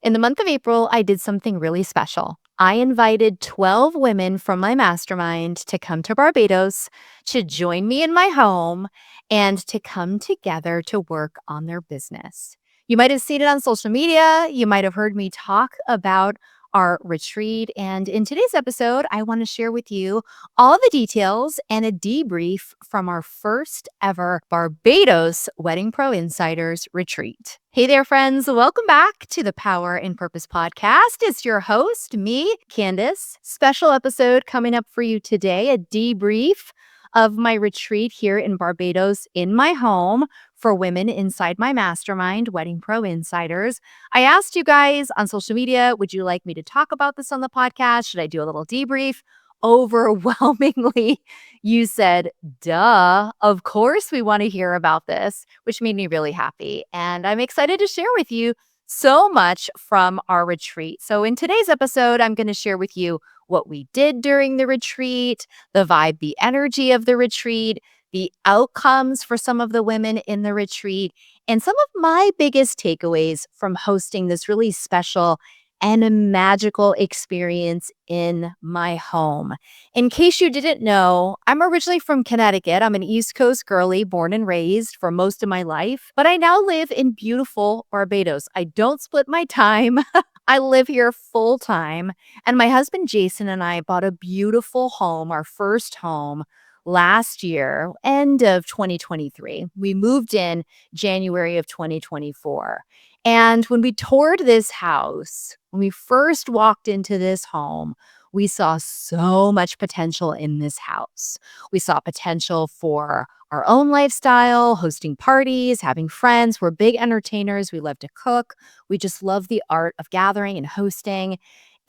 In the month of April, I did something really special. I invited 12 women from my mastermind to come to Barbados to join me in my home and to come together to work on their business. You might have seen it on social media. You might have heard me talk about our retreat. And in today's episode, I want to share with you all the details and a debrief from our first ever Barbados Wedding Pro Insiders retreat. Hey there, friends. Welcome back to the Power and Purpose podcast. It's your host, me, Candice. Special episode coming up for you today, a debrief of my retreat here in Barbados in my home for women inside my mastermind, Wedding Pro Insiders. I asked you guys on social media, would you like me to talk about this on the podcast? Should I do a little debrief? Overwhelmingly, you said, duh, of course we want to hear about this, which made me really happy. And I'm excited to share with you so much from our retreat. So in today's episode, I'm going to share with you what we did during the retreat, the vibe, the energy of the retreat, the outcomes for some of the women in the retreat, and some of my biggest takeaways from hosting this really special and a magical experience in my home. In case you didn't know, I'm originally from Connecticut. I'm an East Coast girly, born and raised for most of my life, but I now live in beautiful Barbados. I don't split my time. I live here full time. And my husband, Jason, and I bought a beautiful home, our first home, last year, end of 2023. We moved in January of 2024. And when we toured this house, when we first walked into this home, we saw so much potential in this house. We saw potential for our own lifestyle, hosting parties, having friends. We're big entertainers. We love to cook. We just love the art of gathering and hosting.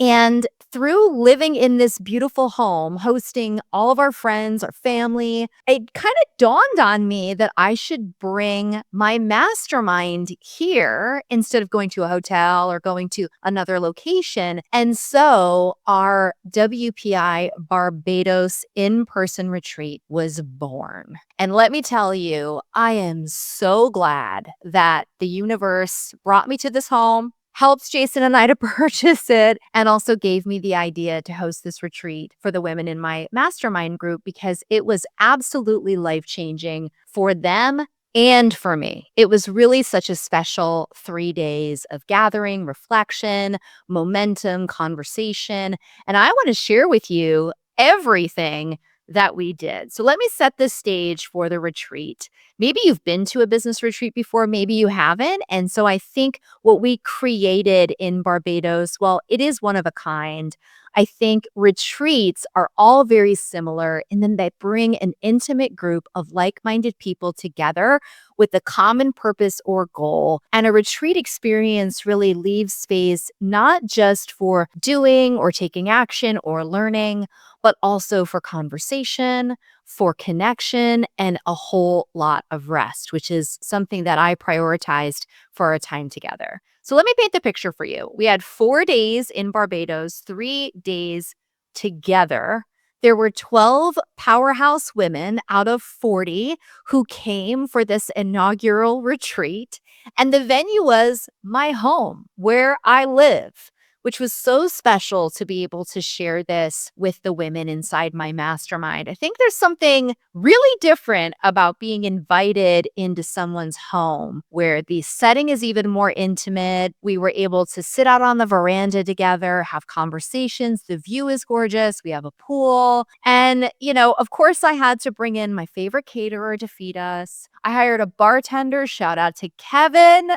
And through living in this beautiful home, hosting all of our friends, our family, it kind of dawned on me that I should bring my mastermind here instead of going to a hotel or going to another location. And so our WPI Barbados in-person retreat was born. And let me tell you, I am so glad that the universe brought me to this home, helped Jason and I to purchase it, and also gave me the idea to host this retreat for the women in my mastermind group because it was absolutely life-changing for them and for me. It was really such a special 3 days of gathering, reflection, momentum, conversation, and I want to share with you everything that we did. So let me set the stage for the retreat. Maybe you've been to a business retreat before, maybe you haven't. And so I think what we created in Barbados, well, it is one of a kind. I think retreats are all very similar in that they bring an intimate group of like-minded people together with a common purpose or goal. And a retreat experience really leaves space not just for doing or taking action or learning, but also for conversation, for connection, and a whole lot of rest, which is something that I prioritized for our time together. So let me paint the picture for you. We had 4 days in Barbados, 3 days together. There were 12 powerhouse women out of 40 who came for this inaugural retreat. And the venue was my home, where I live, which was so special to be able to share this with the women inside my mastermind. I think there's something really different about being invited into someone's home where the setting is even more intimate. We were able to sit out on the veranda together, have conversations. The view is gorgeous. We have a pool. And, of course, I had to bring in my favorite caterer to feed us. I hired a bartender. Shout out to Kevin.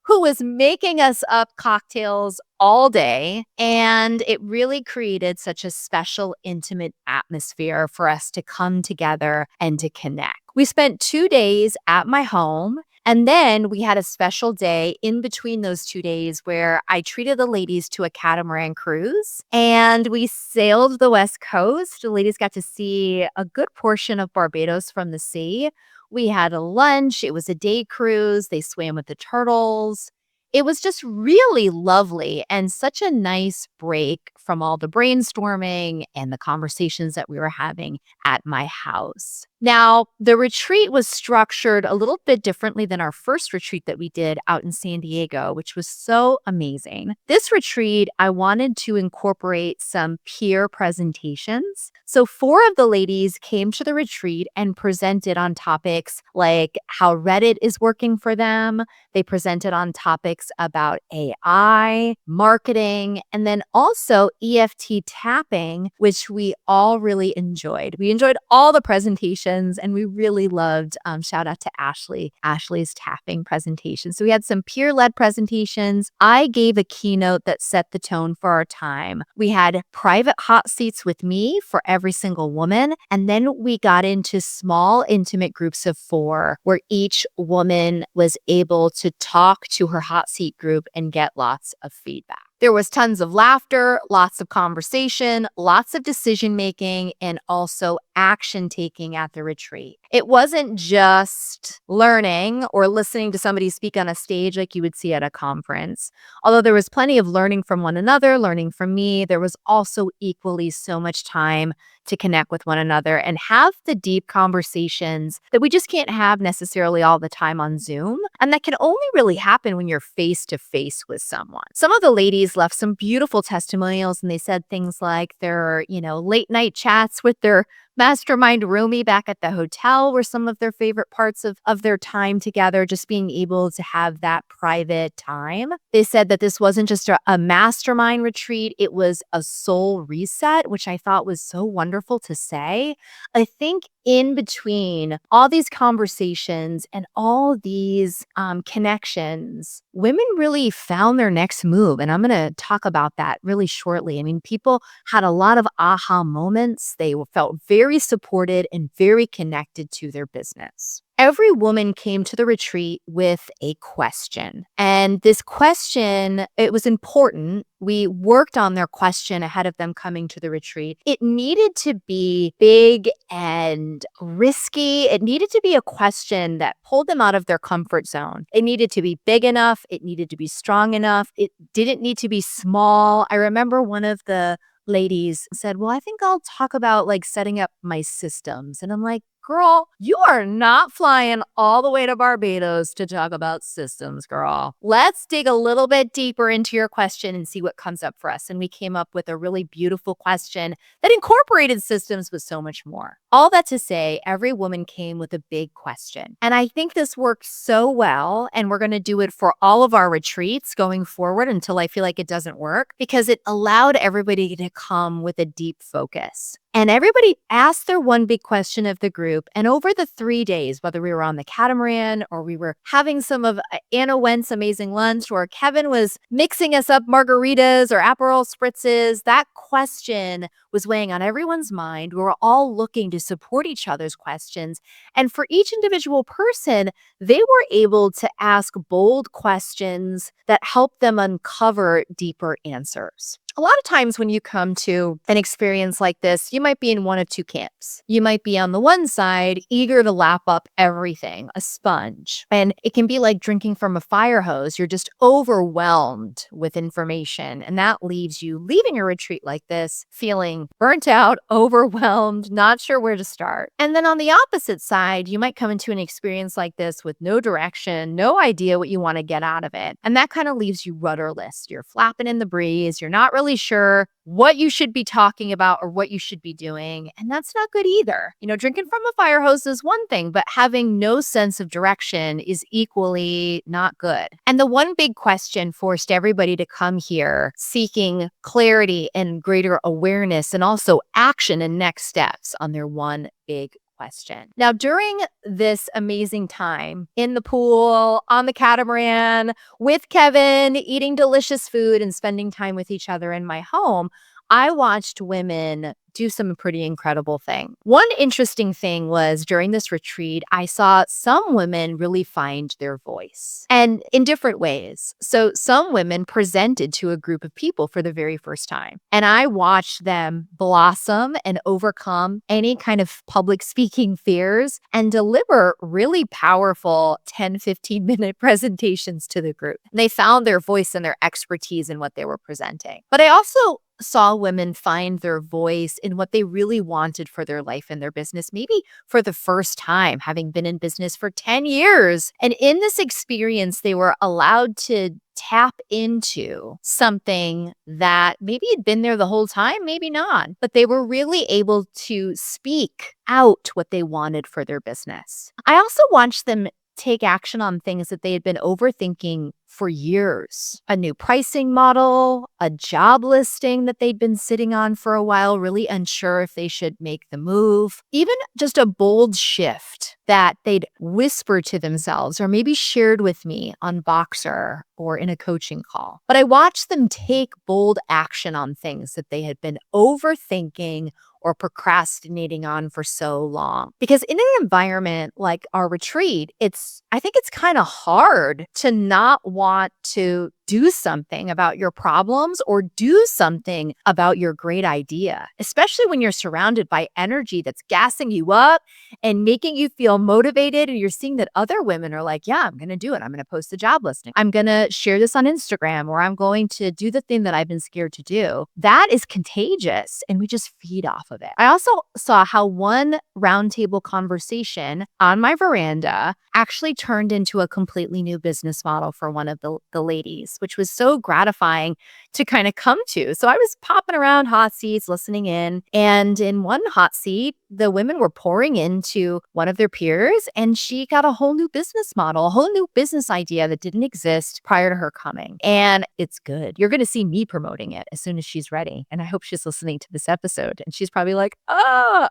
Who was making us up cocktails all day. And it really created such a special, intimate atmosphere for us to come together and to connect. We spent 2 days at my home. And then we had a special day in between those 2 days where I treated the ladies to a catamaran cruise and we sailed the West Coast. The ladies got to see a good portion of Barbados from the sea. We had a lunch. It was a day cruise. They swam with the turtles. It was just really lovely and such a nice break from all the brainstorming and the conversations that we were having at my house. Now, the retreat was structured a little bit differently than our first retreat that we did out in San Diego, which was so amazing. This retreat, I wanted to incorporate some peer presentations. So, four of the ladies came to the retreat and presented on topics like how Reddit is working for them. They presented on topics about AI, marketing, and then also EFT tapping, which we all really enjoyed. We enjoyed all the presentations and we really loved, shout out to Ashley, Ashley's tapping presentation. So we had some peer led presentations. I gave a keynote that set the tone for our time. We had private hot seats with me for every single woman. And then we got into small, intimate groups of 4 where each woman was able to talk to her hot seat group and get lots of feedback. There was tons of laughter, lots of conversation, lots of decision making, and also action taking at the retreat. It wasn't just learning or listening to somebody speak on a stage like you would see at a conference. Although there was plenty of learning from one another, learning from me, there was also equally so much time to connect with one another and have the deep conversations that we just can't have necessarily all the time on Zoom. And that can only really happen when you're face to face with someone. Some of the ladies left some beautiful testimonials and they said things like their, late night chats with their mastermind roomie back at the hotel were some of their favorite parts of their time together, just being able to have that private time. They said that this wasn't just a mastermind retreat, it was a soul reset, which I thought was so wonderful to say. I think in between all these conversations and all these connections, women really found their next move. And I'm going to talk about that really shortly. I mean, people had a lot of aha moments. They felt very supported and very connected to their business. Every woman came to the retreat with a question. And this question, it was important. We worked on their question ahead of them coming to the retreat. It needed to be big and risky. It needed to be a question that pulled them out of their comfort zone. It needed to be big enough. It needed to be strong enough. It didn't need to be small. I remember one of the ladies said, well, I think I'll talk about like setting up my systems. And I'm like, girl, you are not flying all the way to Barbados to talk about systems, girl. Let's dig a little bit deeper into your question and see what comes up for us. And we came up with a really beautiful question that incorporated systems but so much more. All that to say, every woman came with a big question. And I think this worked so well. And we're going to do it for all of our retreats going forward until I feel like it doesn't work, because it allowed everybody to come with a deep focus. And everybody asked their one big question of the group. And over the 3 days, whether we were on the catamaran or we were having some of Anna Went's amazing lunch or Kevin was mixing us up margaritas or Aperol spritzes, that question was weighing on everyone's mind. We were all looking to support each other's questions. And for each individual person, they were able to ask bold questions that helped them uncover deeper answers. A lot of times when you come to an experience like this, you might be in one of two camps. You might be on the one side, eager to lap up everything, a sponge. And it can be like drinking from a fire hose. You're just overwhelmed with information. And that leaves you leaving a retreat like this feeling burnt out, overwhelmed, not sure where to start. And then on the opposite side, you might come into an experience like this with no direction, no idea what you want to get out of it. And that kind of leaves you rudderless. You're flapping in the breeze. You're not really sure what you should be talking about or what you should be doing. And that's not good either. Drinking from a fire hose is one thing, but having no sense of direction is equally not good. And the one big question forced everybody to come here seeking clarity and greater awareness and also action and next steps on their one big question. Now, during this amazing time in the pool, on the catamaran, with Kevin, eating delicious food and spending time with each other in my home, I watched women do some pretty incredible things. One interesting thing was during this retreat, I saw some women really find their voice and in different ways. So some women presented to a group of people for the very first time. And I watched them blossom and overcome any kind of public speaking fears and deliver really powerful 10, 15-minute presentations to the group. And they found their voice and their expertise in what they were presenting. But I also saw women find their voice in what they really wanted for their life and their business, maybe for the first time, having been in business for 10 years. And in this experience, they were allowed to tap into something that maybe had been there the whole time, maybe not, but they were really able to speak out what they wanted for their business. I also watched them take action on things that they had been overthinking for years. A new pricing model, a job listing that they'd been sitting on for a while, really unsure if they should make the move. Even just a bold shift that they'd whispered to themselves or maybe shared with me on Boxer or in a coaching call. But I watched them take bold action on things that they had been overthinking or procrastinating on for so long. Because in an environment like our retreat, I think it's kind of hard to not want to do something about your problems or do something about your great idea, especially when you're surrounded by energy that's gassing you up and making you feel motivated. And you're seeing that other women are like, yeah, I'm going to do it. I'm going to post a job listing. I'm going to share this on Instagram, or I'm going to do the thing that I've been scared to do. That is contagious, and we just feed off of it. I also saw how one roundtable conversation on my veranda actually turned into a completely new business model for one of the ladies, which was so gratifying to kind of come to. So I was popping around hot seats, listening in. And in one hot seat, the women were pouring into one of their peers, and she got a whole new business model, a whole new business idea that didn't exist prior to her coming. And it's good. You're going to see me promoting it as soon as she's ready. And I hope she's listening to this episode. And she's probably like, oh,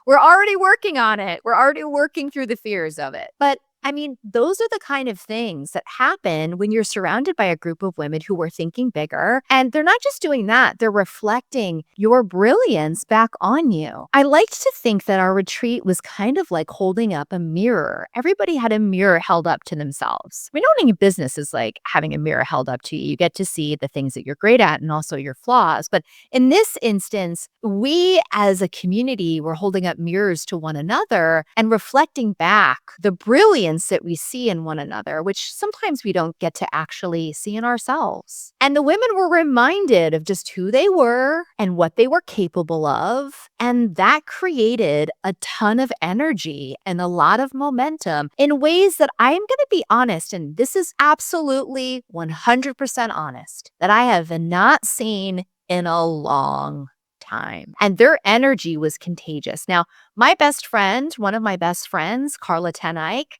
we're already working on it. We're already working through the fears of it. But I mean, those are the kind of things that happen when you're surrounded by a group of women who are thinking bigger. And they're not just doing that, they're reflecting your brilliance back on you. I liked to think that our retreat was kind of like holding up a mirror. Everybody had a mirror held up to themselves. I mean, owning a business is like having a mirror held up to you. You get to see the things that you're great at and also your flaws. But in this instance, we as a community were holding up mirrors to one another and reflecting back the brilliance that we see in one another, which sometimes we don't get to actually see in ourselves. And the women were reminded of just who they were and what they were capable of. And that created a ton of energy and a lot of momentum in ways that I'm going to be honest, and this is absolutely 100% honest, that I have not seen in a long time. And their energy was contagious. Now, my best friend, one of my best friends, Carla Tenike,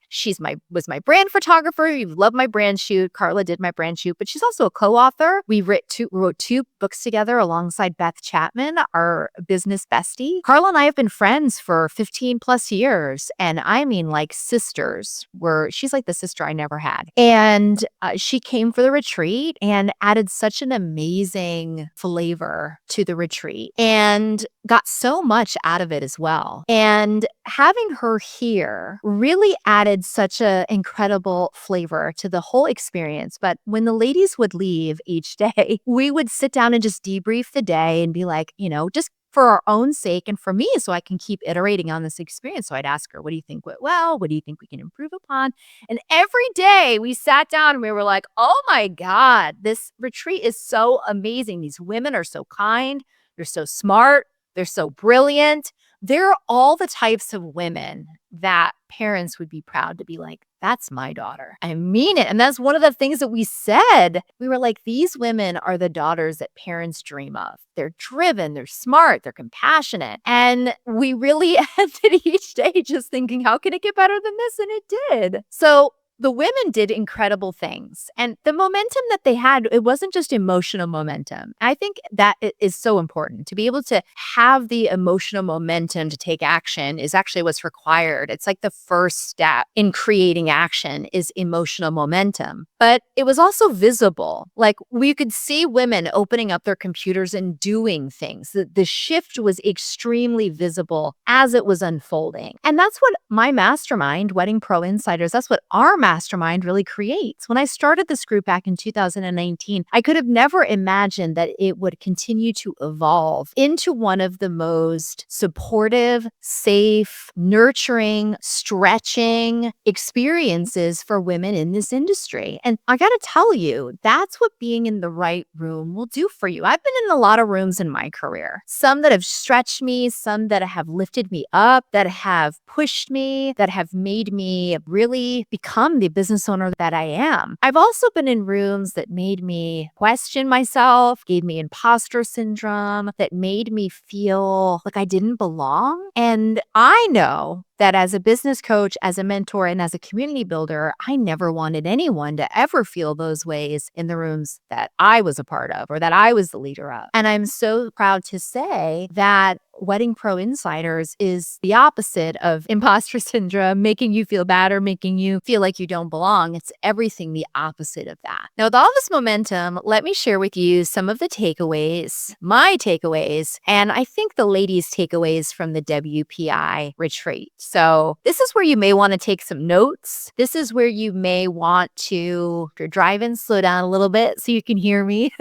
was my brand photographer. You love my brand shoot. Carla did my brand shoot, but she's also a co-author. We wrote two books together alongside Beth Chapman, our business bestie. Carla and I have been friends for 15 plus years. And I mean like sisters. She's like the sister I never had. And she came for the retreat and added such an amazing flavor to the retreat and got so much out of it as well. And having her here really added such an incredible flavor to the whole experience. But when the ladies would leave each day, we would sit down and just debrief the day and be like, just for our own sake and for me, so I can keep iterating on this experience. So I'd ask her, what do you think went well? What do you think we can improve upon? And every day we sat down and we were like, oh my God, this retreat is so amazing. These women are so kind. They're so smart. They're so brilliant. They're all the types of women that parents would be proud to be like, that's my daughter. I mean it. And that's one of the things that we said. We were like, these women are the daughters that parents dream of. They're driven, they're smart, they're compassionate. And we really ended each day just thinking, how can it get better than this? And it did. So the women did incredible things. And the momentum that they had, it wasn't just emotional momentum. I think that is so important. To be able to have the emotional momentum to take action is actually what's required. It's like the first step in creating action is emotional momentum. But it was also visible. Like we could see women opening up their computers and doing things. The shift was extremely visible as it was unfolding. And that's what my mastermind, Wedding Pro Insiders, that's what our mastermind really creates. When I started this group back in 2019, I could have never imagined that it would continue to evolve into one of the most supportive, safe, nurturing, stretching experiences for women in this industry. And I got to tell you, that's what being in the right room will do for you. I've been in a lot of rooms in my career, some that have stretched me, some that have lifted me up, that have pushed me, that have made me really become the business owner that I am. I've also been in rooms that made me question myself, gave me imposter syndrome, that made me feel like I didn't belong. And I know that as a business coach, as a mentor, and as a community builder, I never wanted anyone to ever feel those ways in the rooms that I was a part of or that I was the leader of. And I'm so proud to say that Wedding Pro Insiders is the opposite of imposter syndrome, making you feel bad or making you feel like you don't belong. It's everything the opposite of that. Now, with all this momentum, let me share with you some of the takeaways, my takeaways, and I think the ladies' takeaways from the WPI retreat. So this is where you may want to take some notes. This is where you may want to, if you're driving, slow down a little bit so you can hear me.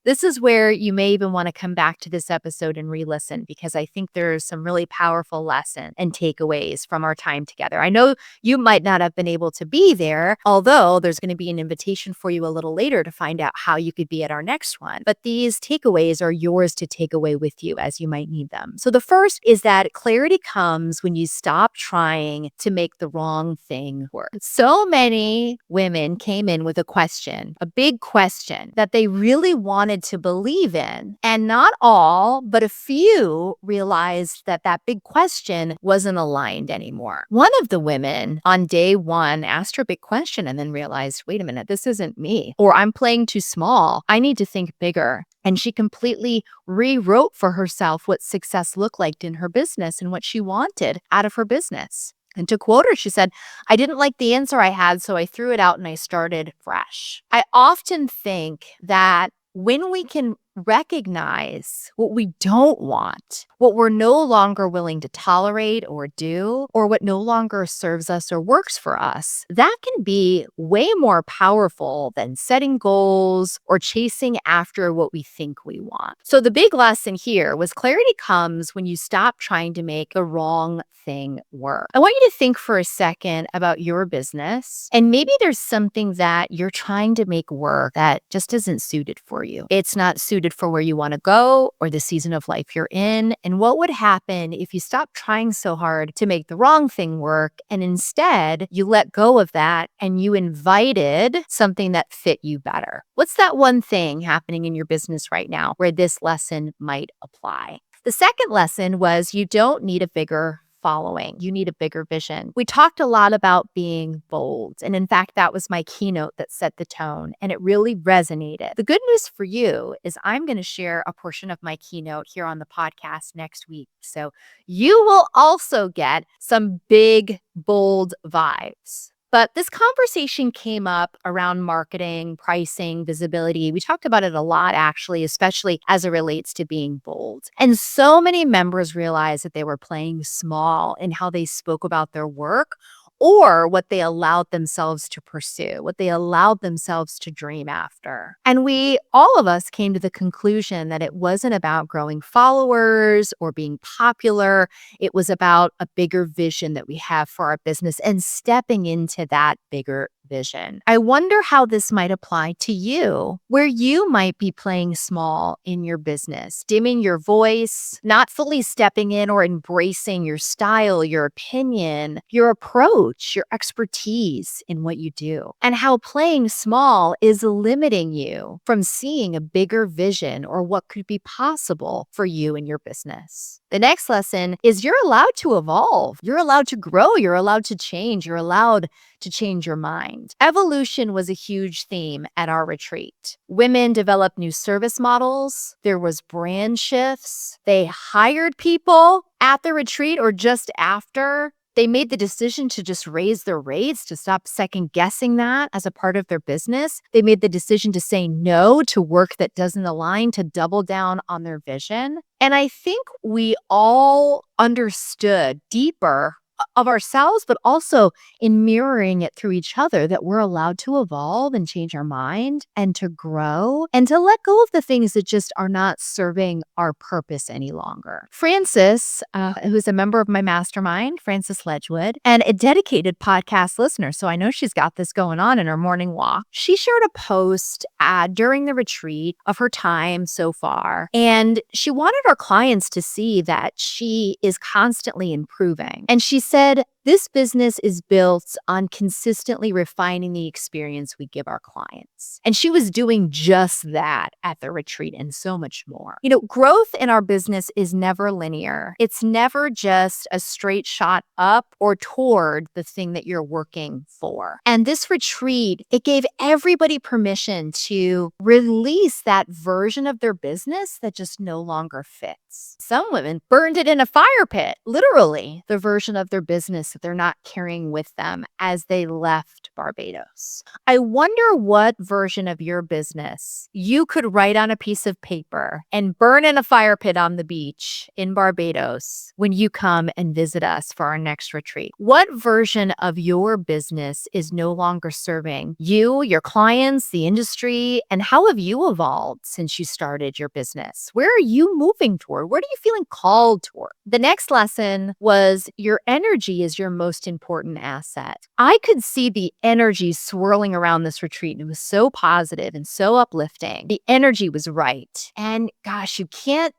This is where you may even want to come back to this episode and re-listen, because I think there's some really powerful lessons and takeaways from our time together. I know you might not have been able to be there, although there's going to be an invitation for you a little later to find out how you could be at our next one. But these takeaways are yours to take away with you as you might need them. So the first is that clarity comes when you stop trying to make the wrong thing work. So many women came in with a question, a big question that they really wanted to believe in. And not all, but a few realized that that big question wasn't aligned anymore. One of the women on day one asked her big question and then realized, wait a minute, this isn't me. Or I'm playing too small. I need to think bigger. And she completely rewrote for herself what success looked like in her business and what she wanted out of her business. And to quote her, she said, I didn't like the answer I had, so I threw it out and I started fresh. I often think that when we can recognize what we don't want, what we're no longer willing to tolerate or do, or what no longer serves us or works for us, that can be way more powerful than setting goals or chasing after what we think we want. So the big lesson here was clarity comes when you stop trying to make the wrong thing work. I want you to think for a second about your business, and maybe there's something that you're trying to make work that just isn't suited for you. It's not suited for where you want to go or the season of life you're in. And what would happen if you stopped trying so hard to make the wrong thing work and instead you let go of that and you invited something that fit you better? What's that one thing happening in your business right now where this lesson might apply? The second lesson was you don't need a bigger following. You need a bigger vision. We talked a lot about being bold. And in fact, that was my keynote that set the tone and it really resonated. The good news for you is I'm going to share a portion of my keynote here on the podcast next week. So you will also get some big, bold vibes. But this conversation came up around marketing, pricing, visibility. We talked about it a lot, actually, especially as it relates to being bold. And so many members realized that they were playing small in how they spoke about their work or what they allowed themselves to pursue, what they allowed themselves to dream after. And all of us came to the conclusion that it wasn't about growing followers or being popular. It was about a bigger vision that we have for our business and stepping into that bigger vision. I wonder how this might apply to you, where you might be playing small in your business, dimming your voice, not fully stepping in or embracing your style, your opinion, your approach, your expertise in what you do, and how playing small is limiting you from seeing a bigger vision or what could be possible for you and your business. The next lesson is you're allowed to evolve. You're allowed to grow. You're allowed to change. You're allowed to change your mind. Evolution was a huge theme at our retreat. Women developed new service models. There was brand shifts. They hired people at the retreat or just after. They made the decision to just raise their rates, to stop second guessing that as a part of their business. They made the decision to say no to work that doesn't align, to double down on their vision. And I think we all understood deeper of ourselves, but also in mirroring it through each other, that we're allowed to evolve and change our mind and to grow and to let go of the things that just are not serving our purpose any longer. Frances, who's a member of my mastermind, Frances Ledgewood, and a dedicated podcast listener, so I know she's got this going on in her morning walk. She shared a post during the retreat of her time so far, and she wanted her clients to see that she is constantly improving. And she said, this business is built on consistently refining the experience we give our clients. And she was doing just that at the retreat and so much more. You know, growth in our business is never linear. It's never just a straight shot up or toward the thing that you're working for. And this retreat, it gave everybody permission to release that version of their business that just no longer fits. Some women burned it in a fire pit, literally, the version of their business that they're not carrying with them as they left Barbados. I wonder what version of your business you could write on a piece of paper and burn in a fire pit on the beach in Barbados when you come and visit us for our next retreat. What version of your business is no longer serving you, your clients, the industry, and how have you evolved since you started your business? Where are you moving toward? What are you feeling called toward? The next lesson was your energy is your most important asset. I could see the energy swirling around this retreat, and it was so positive and so uplifting. The energy was right. And gosh, you can't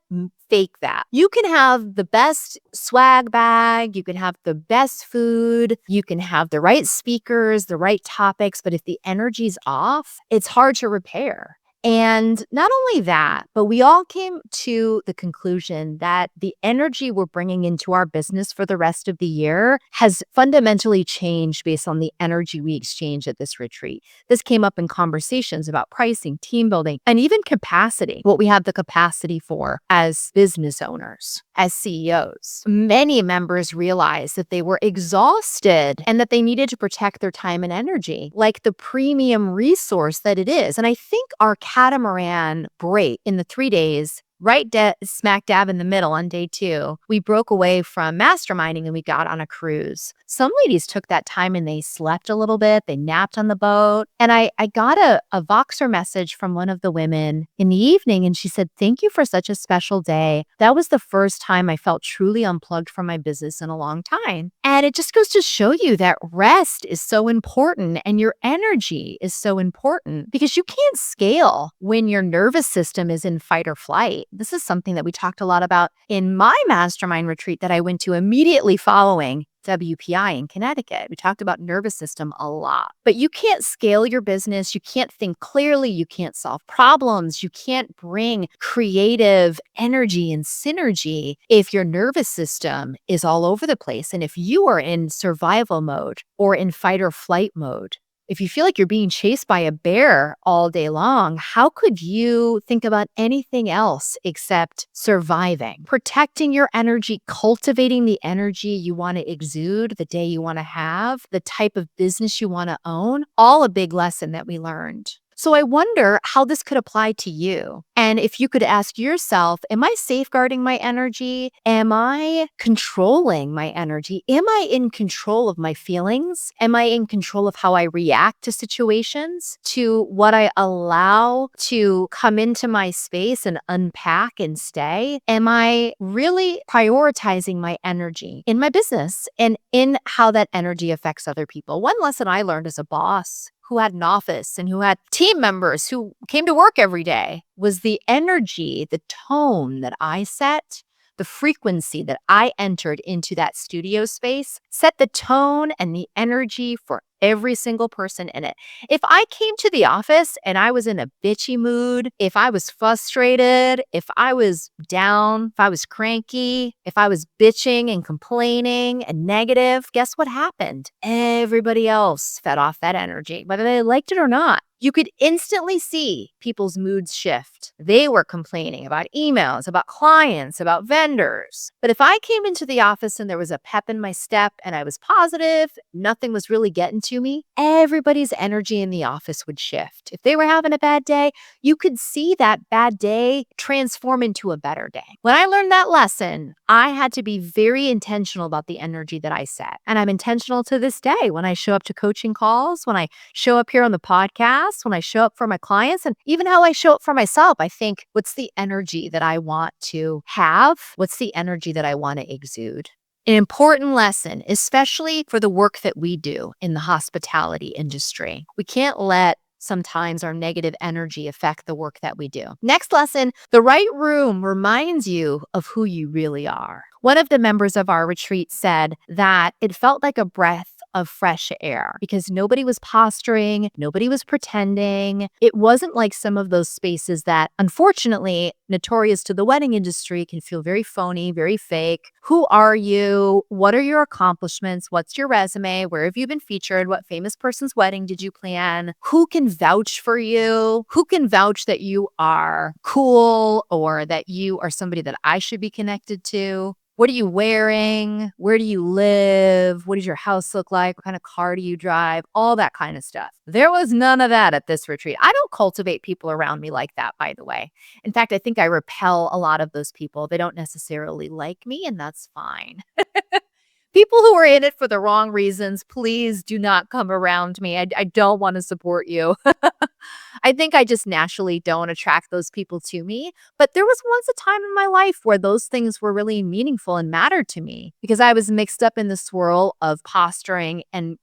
fake that. You can have the best swag bag, you can have the best food, you can have the right speakers, the right topics, but if the energy's off, it's hard to repair. And not only that, but we all came to the conclusion that the energy we're bringing into our business for the rest of the year has fundamentally changed based on the energy we exchange at this retreat. This came up in conversations about pricing, team building, and even capacity, what we have the capacity for as business owners, as CEOs. Many members realized that they were exhausted and that they needed to protect their time and energy, like the premium resource that it is. And I think our catamaran break in the 3 days, right smack dab in the middle on day 2, we broke away from masterminding and we got on a cruise. Some ladies took that time and they slept a little bit. They napped on the boat. And I got a Voxer message from one of the women in the evening, and she said, "Thank you for such a special day. That was the first time I felt truly unplugged from my business in a long time." And it just goes to show you that rest is so important and your energy is so important, because you can't scale when your nervous system is in fight or flight. This is something that we talked a lot about in my mastermind retreat that I went to immediately following WPI in Connecticut. We talked about nervous system a lot. But you can't scale your business. You can't think clearly. You can't solve problems. You can't bring creative energy and synergy if your nervous system is all over the place. And if you are in survival mode or in fight or flight mode, if you feel like you're being chased by a bear all day long, how could you think about anything else except surviving, protecting your energy, cultivating the energy you want to exude, the day you want to have, the type of business you want to own? All a big lesson that we learned. So I wonder how this could apply to you. And if you could ask yourself, am I safeguarding my energy? Am I controlling my energy? Am I in control of my feelings? Am I in control of how I react to situations, to what I allow to come into my space and unpack and stay? Am I really prioritizing my energy in my business and in how that energy affects other people? One lesson I learned as a boss who had an office and who had team members who came to work every day was the energy, the tone that I set, the frequency that I entered into that studio space set the tone and the energy for every single person in it. If I came to the office and I was in a bitchy mood, if I was frustrated, if I was down, if I was cranky, if I was bitching and complaining and negative, guess what happened? Everybody else fed off that energy, whether they liked it or not. You could instantly see people's moods shift. They were complaining about emails, about clients, about vendors. But if I came into the office and there was a pep in my step and I was positive, nothing was really getting to me, everybody's energy in the office would shift. If they were having a bad day, you could see that bad day transform into a better day. When I learned that lesson, I had to be very intentional about the energy that I set. And I'm intentional to this day when I show up to coaching calls, when I show up here on the podcast, when I show up for my clients, and even how I show up for myself. I think, what's the energy that I want to have? What's the energy that I want to exude? An important lesson, especially for the work that we do in the hospitality industry. We can't let sometimes our negative energy affect the work that we do. Next lesson, the right room reminds you of who you really are. One of the members of our retreat said that it felt like a breath of fresh air because nobody was posturing, nobody was pretending. It wasn't like some of those spaces that, unfortunately, notorious to the wedding industry, can feel very phony, very fake. Who are you? What are your accomplishments? What's your resume? Where have you been featured? What famous person's wedding did you plan? Who can vouch for you? Who can vouch that you are cool or that you are somebody that I should be connected to? What are you wearing? Where do you live? What does your house look like? What kind of car do you drive? All that kind of stuff. There was none of that at this retreat. I don't cultivate people around me like that, by the way. In fact, I think I repel a lot of those people. They don't necessarily like me, and that's fine. People who are in it for the wrong reasons, please do not come around me. I don't want to support you. I think I just naturally don't attract those people to me. But there was once a time in my life where those things were really meaningful and mattered to me because I was mixed up in the swirl of posturing and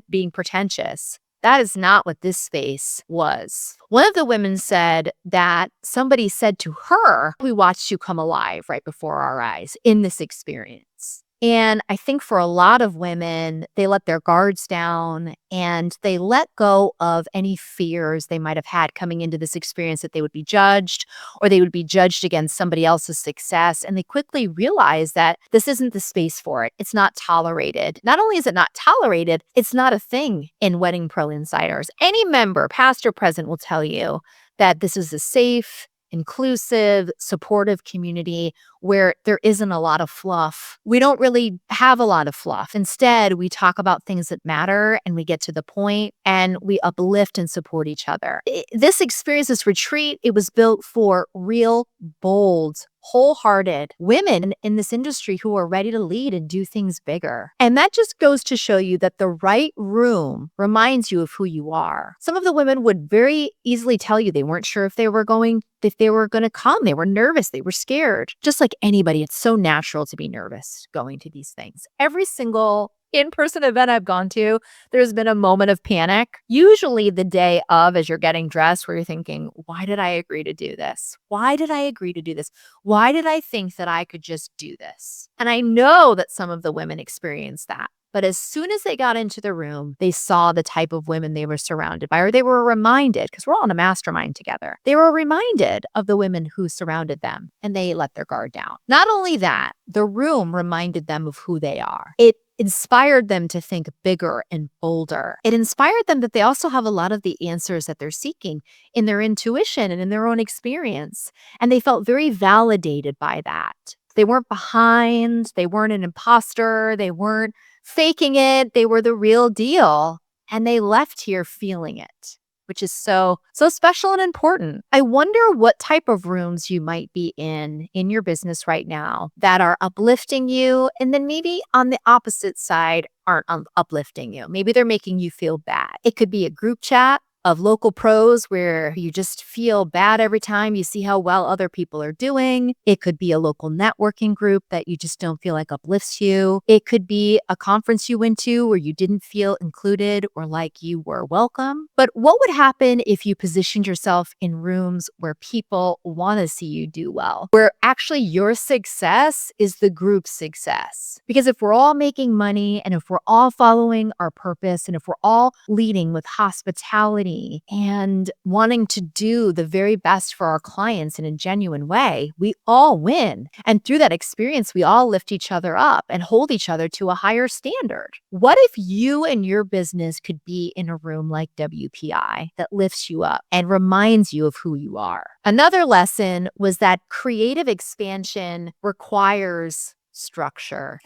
being pretentious. That is not what this space was. One of the women said that somebody said to her, "We watched you come alive right before our eyes in this experience." And I think for a lot of women, they let their guards down and they let go of any fears they might have had coming into this experience that they would be judged or they would be judged against somebody else's success. And they quickly realize that this isn't the space for it. It's not tolerated. Not only is it not tolerated, it's not a thing in Wedding Pro Insiders. Any member, past or present, will tell you that this is a safe, inclusive, supportive community where there isn't a lot of fluff. We don't really have a lot of fluff. Instead, we talk about things that matter and we get to the point and we uplift and support each other. This experience, this retreat, it was built for real, bold, wholehearted women in this industry who are ready to lead and do things bigger. And that just goes to show you that the right room reminds you of who you are. Some of the women would very easily tell you they weren't sure if they were going to come. They were nervous. They were scared. Just like anybody, it's so natural to be nervous going to these things. Every single in-person event I've gone to, there's been a moment of panic, usually the day of as you're getting dressed where you're thinking, why did I agree to do this? Why did I agree to do this? Why did I think that I could just do this? And I know that some of the women experienced that. But as soon as they got into the room, they saw the type of women they were surrounded by, or they were reminded, because we're all in a mastermind together, they were reminded of the women who surrounded them and they let their guard down. Not only that, the room reminded them of who they are. It inspired them to think bigger and bolder. It inspired them that they also have a lot of the answers that they're seeking in their intuition and in their own experience. And they felt very validated by that. They weren't behind. They weren't an imposter. They weren't faking it. They were the real deal. And they left here feeling it, which is so special and important. I wonder what type of rooms you might be in your business right now that are uplifting you. And then maybe on the opposite side aren't uplifting you. Maybe they're making you feel bad. It could be a group chat of local pros where you just feel bad every time you see how well other people are doing. It could be a local networking group that you just don't feel like uplifts you. It could be a conference you went to where you didn't feel included or like you were welcome. But what would happen if you positioned yourself in rooms where people want to see you do well, where actually your success is the group's success? Because if we're all making money and if we're all following our purpose and if we're all leading with hospitality company and wanting to do the very best for our clients in a genuine way, we all win. And through that experience, we all lift each other up and hold each other to a higher standard. What if you and your business could be in a room like WPI that lifts you up and reminds you of who you are? Another lesson was that creative expansion requires structure.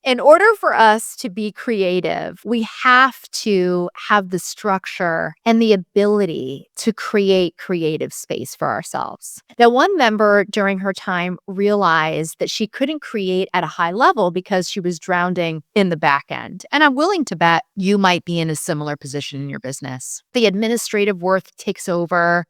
In order for us to be creative, we have to have the structure and the ability to create creative space for ourselves. Now, one member during her time realized that she couldn't create at a high level because she was drowning in the back end. And I'm willing to bet you might be in a similar position in your business. The administrative work takes over.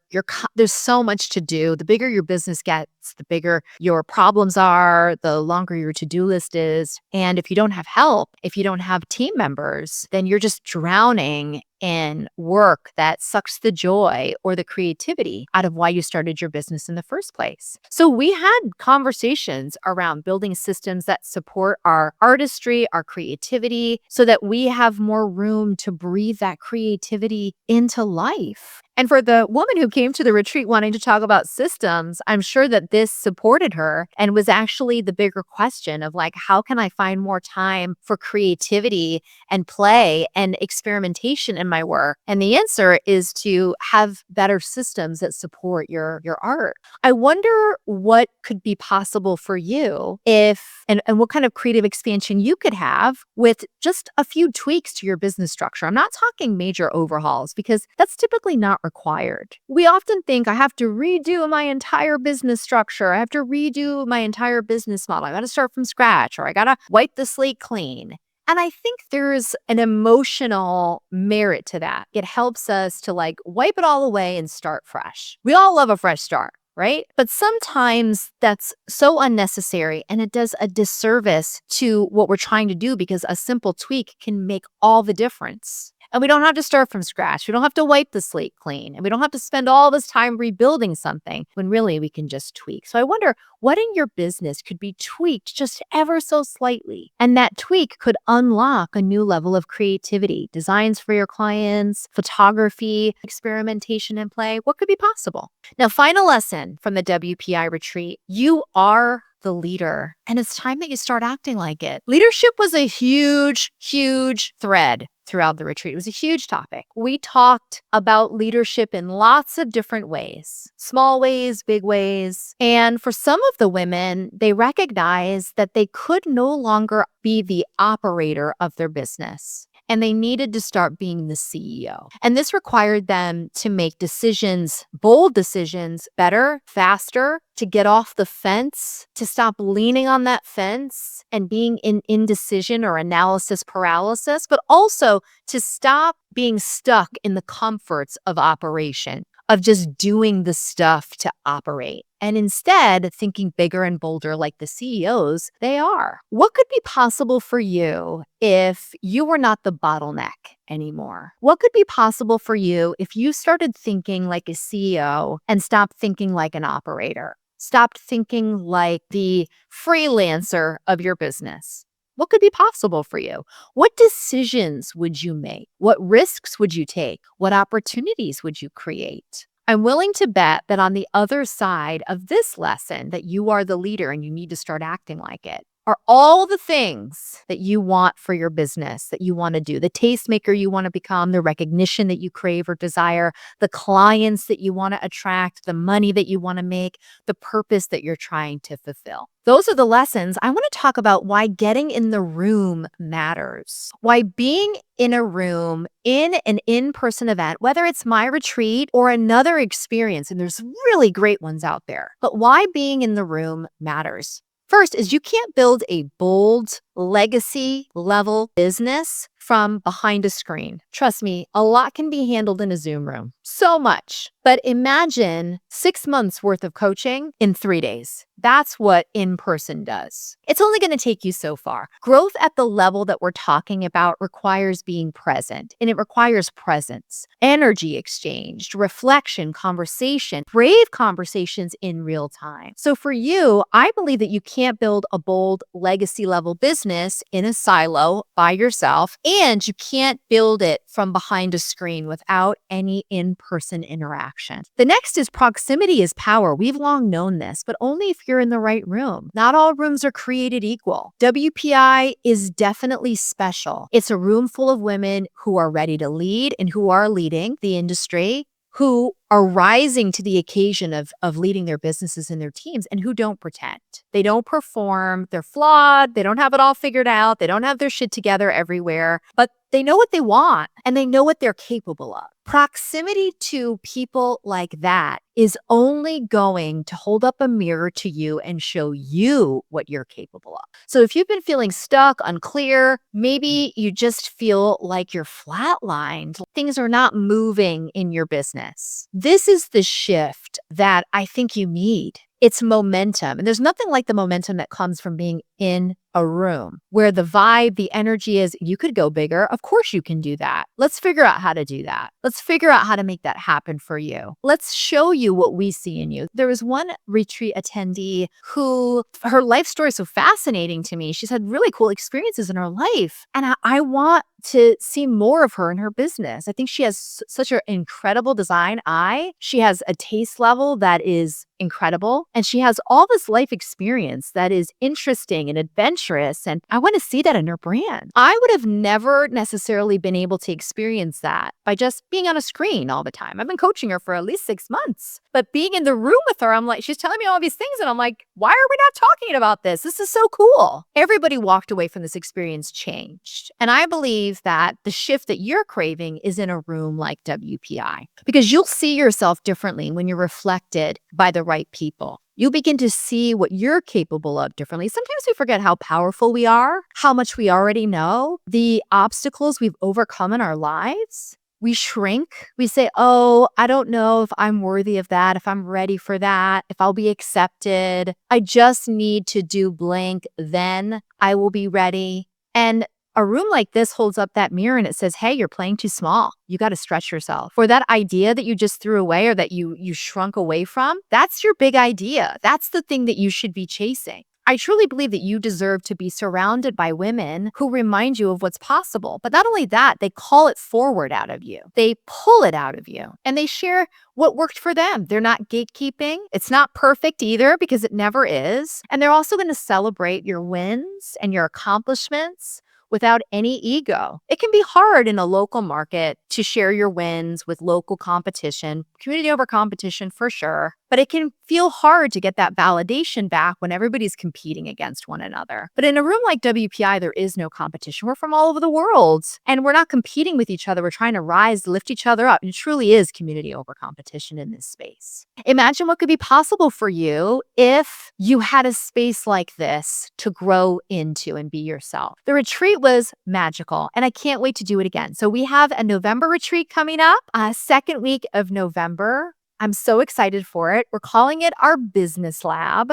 There's so much to do. The bigger your business gets, the bigger your problems are, the longer your to-do list is. And if you don't have help, if you don't have team members, then you're just drowning in work that sucks the joy or the creativity out of why you started your business in the first place. So we had conversations around building systems that support our artistry, our creativity, so that we have more room to breathe that creativity into life. And for the woman who came to the retreat wanting to talk about systems, I'm sure that this supported her and was actually the bigger question of like, how can I find more time for creativity and play and experimentation in my work? And the answer is to have better systems that support your art. I wonder what could be possible for you if, and what kind of creative expansion you could have with just a few tweaks to your business structure. I'm not talking major overhauls because that's typically not required. We often think I have to redo my entire business structure. I have to redo my entire business model. I got to start from scratch, or I got to wipe the slate clean. And I think there's an emotional merit to that. It helps us to like wipe it all away and start fresh. We all love a fresh start, right? But sometimes that's so unnecessary and it does a disservice to what we're trying to do because a simple tweak can make all the difference. And we don't have to start from scratch. We don't have to wipe the slate clean. And we don't have to spend all this time rebuilding something when really we can just tweak. So I wonder what in your business could be tweaked just ever so slightly. And that tweak could unlock a new level of creativity, designs for your clients, photography, experimentation and play. What could be possible? Now, final lesson from the WPI retreat. You are the leader, and it's time that you start acting like it. Leadership was a huge, huge thread throughout the retreat. It was a huge topic. We talked about leadership in lots of different ways, small ways, big ways. And for some of the women, they recognized that they could no longer be the operator of their business. And they needed to start being the CEO. And this required them to make decisions, bold decisions, better, faster, to get off the fence, to stop leaning on that fence and being in indecision or analysis paralysis, but also to stop being stuck in the comforts of operation, of just doing the stuff to operate. And instead, thinking bigger and bolder like the CEOs they are. What could be possible for you if you were not the bottleneck anymore? What could be possible for you if you started thinking like a CEO and stopped thinking like an operator? Stopped thinking like the freelancer of your business? What could be possible for you? What decisions would you make? What risks would you take? What opportunities would you create? I'm willing to bet that on the other side of this lesson, that you are the leader and you need to start acting like it, are all the things that you want for your business, that you want to do, the tastemaker you want to become, the recognition that you crave or desire, the clients that you want to attract, the money that you want to make, the purpose that you're trying to fulfill. Those are the lessons. I want to talk about why getting in the room matters, why being in a room in an in-person event, whether it's my retreat or another experience, and there's really great ones out there, but why being in the room matters. First is you can't build a bold, legacy level business from behind a screen. Trust me, a lot can be handled in a Zoom room. So much. But imagine 6 months worth of coaching in 3 days. That's what in-person does. It's only going to take you so far. Growth at the level that we're talking about requires being present, and it requires presence, energy exchanged, reflection, conversation, brave conversations in real time. So for you, I believe that you can't build a bold legacy level business in a silo by yourself And you can't build it from behind a screen without any in-person interaction. The next is proximity is power. We've long known this, but only if you're in the right room. Not all rooms are created equal. WPI is definitely special. It's a room full of women who are ready to lead and who are leading the industry, who are rising to the occasion of leading their businesses and their teams, and who don't pretend. They don't perform. They're flawed. They don't have it all figured out. They don't have their shit together everywhere, but they know what they want and they know what they're capable of. Proximity to people like that is only going to hold up a mirror to you and show you what you're capable of. So if you've been feeling stuck, unclear, maybe you just feel like you're flatlined, things are not moving in your business. This is the shift that I think you need. It's momentum. And there's nothing like the momentum that comes from being in a room where the vibe, the energy is, you could go bigger. Of course you can do that. Let's figure out how to do that. Let's figure out how to make that happen for you. Let's show you what we see in you. There was one retreat attendee who, her life story is so fascinating to me. She's had really cool experiences in her life. And I want to see more of her in her business. I think she has such an incredible design eye. She has a taste level that is incredible. And she has all this life experience that is interesting and adventurous. And I want to see that in her brand. I would have never necessarily been able to experience that by just being on a screen all the time. I've been coaching her for at least 6 months. But being in the room with her, I'm like, she's telling me all these things. And I'm like, why are we not talking about this? This is so cool. Everybody walked away from this experience changed. And I believe that the shift that you're craving is in a room like WPI, because you'll see yourself differently when you're reflected by the right people. You begin to see what you're capable of differently. Sometimes we forget how powerful we are, how much we already know, the obstacles we've overcome in our lives. We shrink. We say, oh, I don't know if I'm worthy of that, if I'm ready for that, if I'll be accepted. I just need to do blank, then I will be ready. And a room like this holds up that mirror and it says, hey, you're playing too small. You got to stretch yourself. For that idea that you just threw away or that you shrunk away from, that's your big idea. That's the thing that you should be chasing. I truly believe that you deserve to be surrounded by women who remind you of what's possible. But not only that, they call it forward out of you. They pull it out of you and they share what worked for them. They're not gatekeeping. It's not perfect either, because it never is. And they're also going to celebrate your wins and your accomplishments without any ego. It can be hard in a local market to share your wins with local competition, community over competition for sure, but it can feel hard to get that validation back when everybody's competing against one another. But in a room like WPI, there is no competition. We're from all over the world and we're not competing with each other. We're trying to rise, lift each other up. And it truly is community over competition in this space. Imagine what could be possible for you if you had a space like this to grow into and be yourself. The retreat was magical and I can't wait to do it again. So we have a November retreat coming up, second week of November. I'm so excited for it. We're calling it our business lab,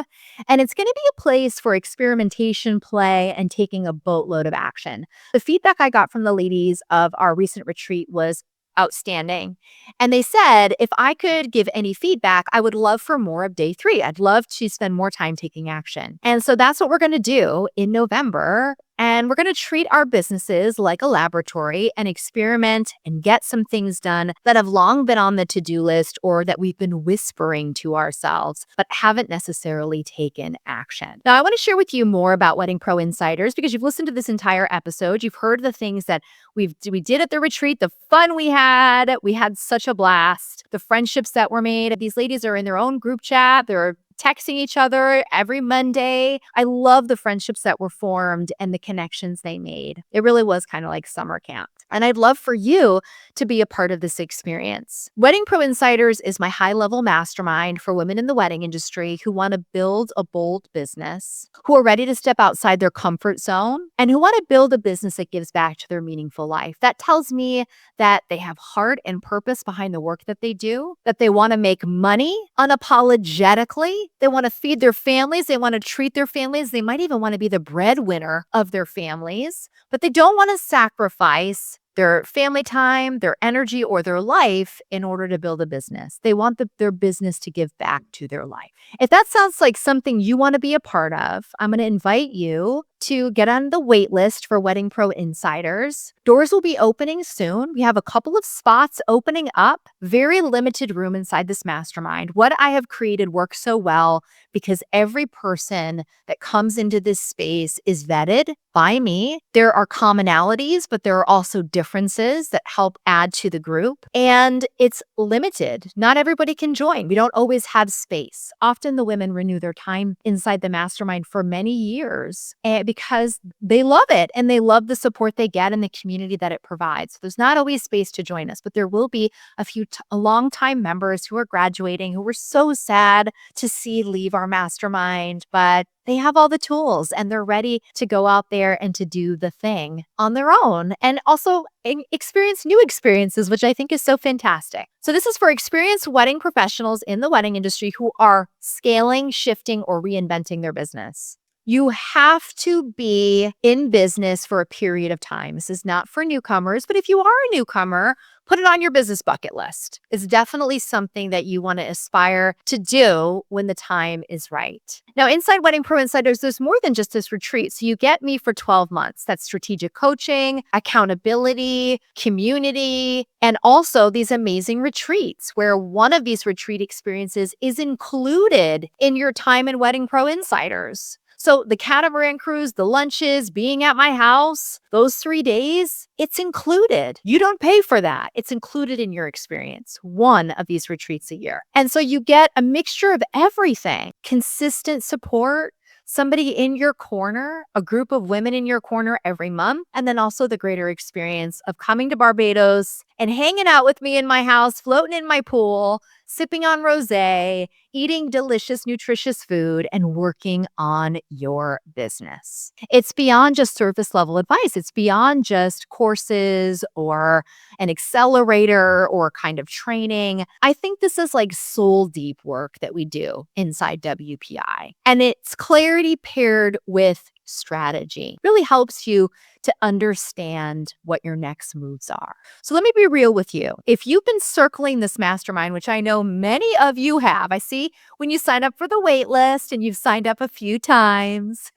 and it's going to be a place for experimentation, play, and taking a boatload of action. The feedback I got from the ladies of our recent retreat was outstanding. And they said, if I could give any feedback, I would love for more of day 3. I'd love to spend more time taking action. And so that's what we're going to do in November. And we're going to treat our businesses like a laboratory and experiment and get some things done that have long been on the to-do list or that we've been whispering to ourselves, but haven't necessarily taken action. Now, I want to share with you more about Wedding Pro Insiders because you've listened to this entire episode. You've heard the things that we did at the retreat, the fun we had. We had such a blast. The friendships that were made. These ladies are in their own group chat. They're texting each other every Monday. I love the friendships that were formed and the connections they made. It really was kind of like summer camp. And I'd love for you to be a part of this experience. Wedding Pro Insiders is my high-level mastermind for women in the wedding industry who want to build a bold business, who are ready to step outside their comfort zone, and who want to build a business that gives back to their meaningful life. That tells me that they have heart and purpose behind the work that they do, that they want to make money unapologetically. They want to feed their families. They want to treat their families. They might even want to be the breadwinner of their families, but they don't want to sacrifice their family time, their energy, or their life in order to build a business. They want their business to give back to their life. If that sounds like something you want to be a part of, I'm going to invite you to get on the wait list for Wedding Pro Insiders. Doors will be opening soon. We have a couple of spots opening up, very limited room inside this mastermind. What I have created works so well because every person that comes into this space is vetted by me. There are commonalities, but there are also differences that help add to the group. And it's limited. Not everybody can join. We don't always have space. Often the women renew their time inside the mastermind for many years because they love it and they love the support they get and the community that it provides. So there's not always space to join us, but there will be a few long-time members who are graduating who were so sad to see leave our mastermind, but they have all the tools and they're ready to go out there and to do the thing on their own and also experience new experiences, which I think is so fantastic. So this is for experienced wedding professionals in the wedding industry who are scaling, shifting, or reinventing their business. You have to be in business for a period of time. This is not for newcomers, but if you are a newcomer, put it on your business bucket list. It's definitely something that you want to aspire to do when the time is right. Now, inside Wedding Pro Insiders, there's more than just this retreat. So you get me for 12 months. That's strategic coaching, accountability, community, and also these amazing retreats where one of these retreat experiences is included in your time in Wedding Pro Insiders. So the catamaran cruise, the lunches, being at my house, those 3 days, it's included. You don't pay for that. It's included in your experience, one of these retreats a year. And so you get a mixture of everything, consistent support, somebody in your corner, a group of women in your corner every month, and then also the greater experience of coming to Barbados and hanging out with me in my house, floating in my pool, sipping on rosé, eating delicious, nutritious food, and working on your business. It's beyond just surface level advice. It's beyond just courses or an accelerator or kind of training. I think this is like soul deep work that we do inside WPI. And it's clarity paired with strategy. Really helps you to understand what your next moves are. So let me be real with you. If you've been circling this mastermind, which I know many of you have, I see when you sign up for the wait list and you've signed up a few times,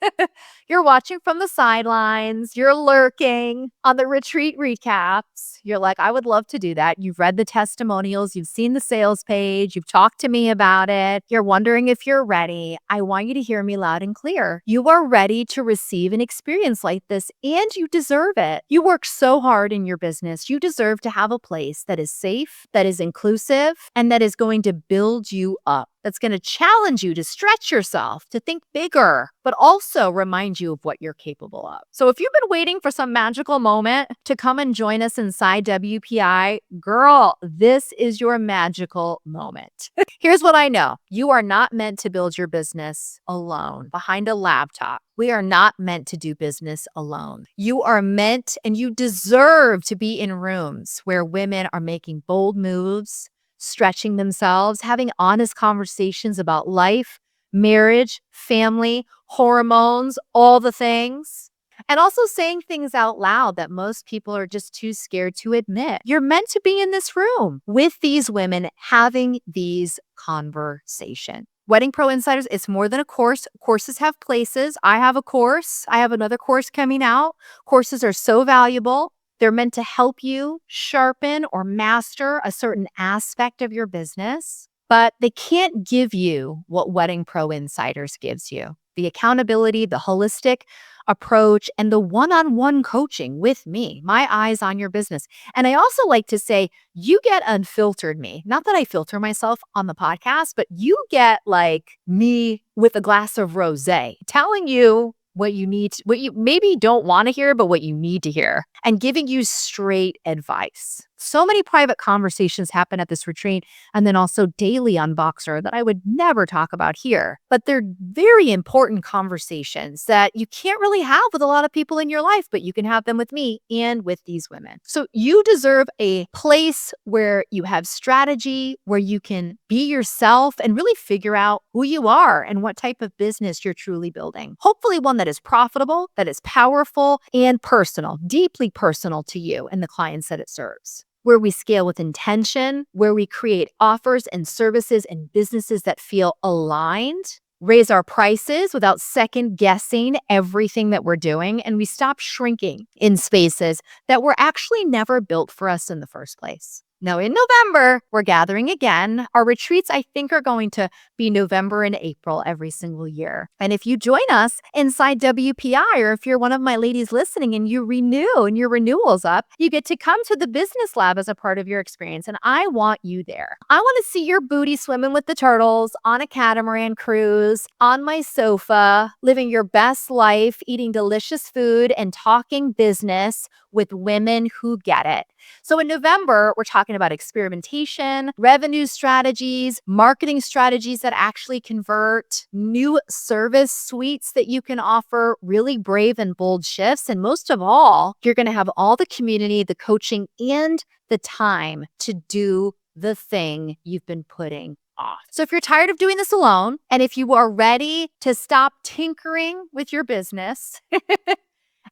you're watching from the sidelines, you're lurking on the retreat recaps. You're like, I would love to do that. You've read the testimonials, you've seen the sales page, you've talked to me about it. You're wondering if you're ready. I want you to hear me loud and clear. You are ready to receive an experience like this and you deserve it. You work so hard in your business. You deserve to have a place that is safe, that is inclusive, and that is going to build you up. That's going to challenge you to stretch yourself, to think bigger, but also remind you of what you're capable of. So if you've been waiting for some magical moment to come and join us inside WPI, girl, this is your magical moment. Here's what I know. You are not meant to build your business alone behind a laptop. We are not meant to do business alone. You are meant and you deserve to be in rooms where women are making bold moves, stretching themselves, having honest conversations about life, marriage, family, hormones, all the things. And also saying things out loud that most people are just too scared to admit. You're meant to be in this room with these women having these conversations. Wedding Pro Insiders, it's more than a course. Courses have places. I have a course. I have another course coming out. Courses are so valuable. They're meant to help you sharpen or master a certain aspect of your business, but they can't give you what Wedding Pro Insiders gives you. The accountability, the holistic approach, and the one-on-one coaching with me, my eyes on your business. And I also like to say, you get unfiltered me. Not that I filter myself on the podcast, but you get like me with a glass of rosé telling you what you need, what you maybe don't want to hear, but what you need to hear, and giving you straight advice. So many private conversations happen at this retreat, and then also daily on Voxer that I would never talk about here. But they're very important conversations that you can't really have with a lot of people in your life, but you can have them with me and with these women. So you deserve a place where you have strategy, where you can be yourself and really figure out who you are and what type of business you're truly building. Hopefully one that is profitable, that is powerful and personal, deeply personal to you and the clients that it serves. Where we scale with intention, where we create offers and services and businesses that feel aligned raise our prices without second guessing everything that we're doing, and we stop shrinking in spaces that were actually never built for us in the first place. Now, in November, we're gathering again. Our retreats, I think, are going to be November and April every single year. And if you join us inside WPI, or if you're one of my ladies listening and you renew and your renewal's up, you get to come to the business lab as a part of your experience. And I want you there. I want to see your booty swimming with the turtles on a catamaran cruise, on my sofa, living your best life, eating delicious food and talking business with women who get it. So in November, we're talking about experimentation, revenue strategies, marketing strategies that actually convert, new service suites that you can offer, really brave and bold shifts. And most of all, you're going to have all the community, the coaching, and the time to do the thing you've been putting off. So if you're tired of doing this alone, and if you are ready to stop tinkering with your business,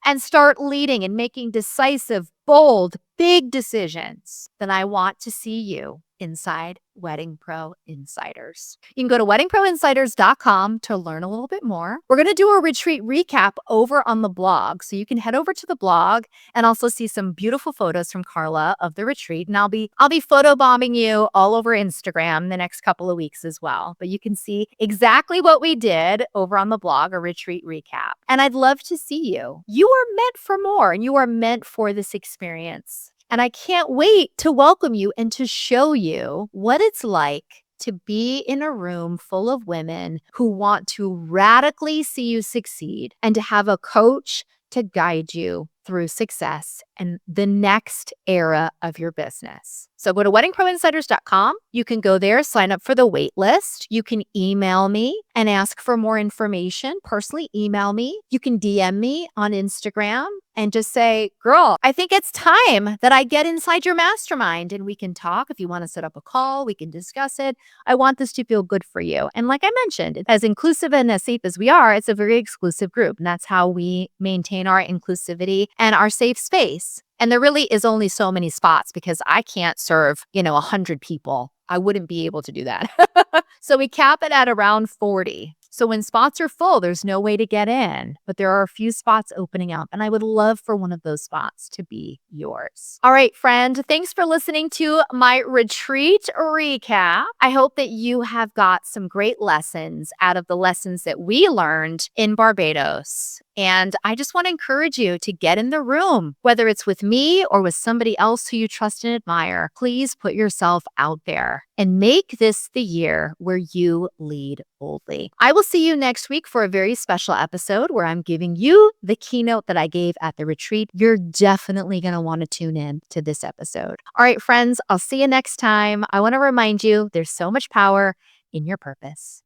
and start leading and making decisive, bold, big decisions, then I want to see you inside Wedding Pro Insiders. You can go to weddingproinsiders.com to learn a little bit more. We're going to do a retreat recap over on the blog. So you can head over to the blog and also see some beautiful photos from Carla of the retreat. And I'll be photobombing you all over Instagram the next couple of weeks as well. But you can see exactly what we did over on the blog, a retreat recap. And I'd love to see you. You are meant for more, and you are meant for this experience. And I can't wait to welcome you and to show you what it's like to be in a room full of women who want to radically see you succeed, and to have a coach to guide you through success and the next era of your business. So go to weddingproinsiders.com. You can go there, sign up for the wait list. You can email me and ask for more information. Personally, email me. You can DM me on Instagram and just say, girl, I think it's time that I get inside your mastermind, and we can talk. If you want to set up a call, we can discuss it. I want this to feel good for you. And like I mentioned, as inclusive and as safe as we are, it's a very exclusive group. And that's how we maintain our inclusivity and our safe space. And there really is only so many spots, because I can't serve, 100 people. I wouldn't be able to do that. So we cap it at around 40. So when spots are full, there's no way to get in, but there are a few spots opening up, and I would love for one of those spots to be yours. All right, friend, thanks for listening to my retreat recap. I hope that you have got some great lessons out of the lessons that we learned in Barbados. And I just want to encourage you to get in the room, whether it's with me or with somebody else who you trust and admire. Please put yourself out there and make this the year where you lead boldly. I will see you next week for a very special episode where I'm giving you the keynote that I gave at the retreat. You're definitely going to want to tune in to this episode. All right, friends, I'll see you next time. I want to remind you, there's so much power in your purpose.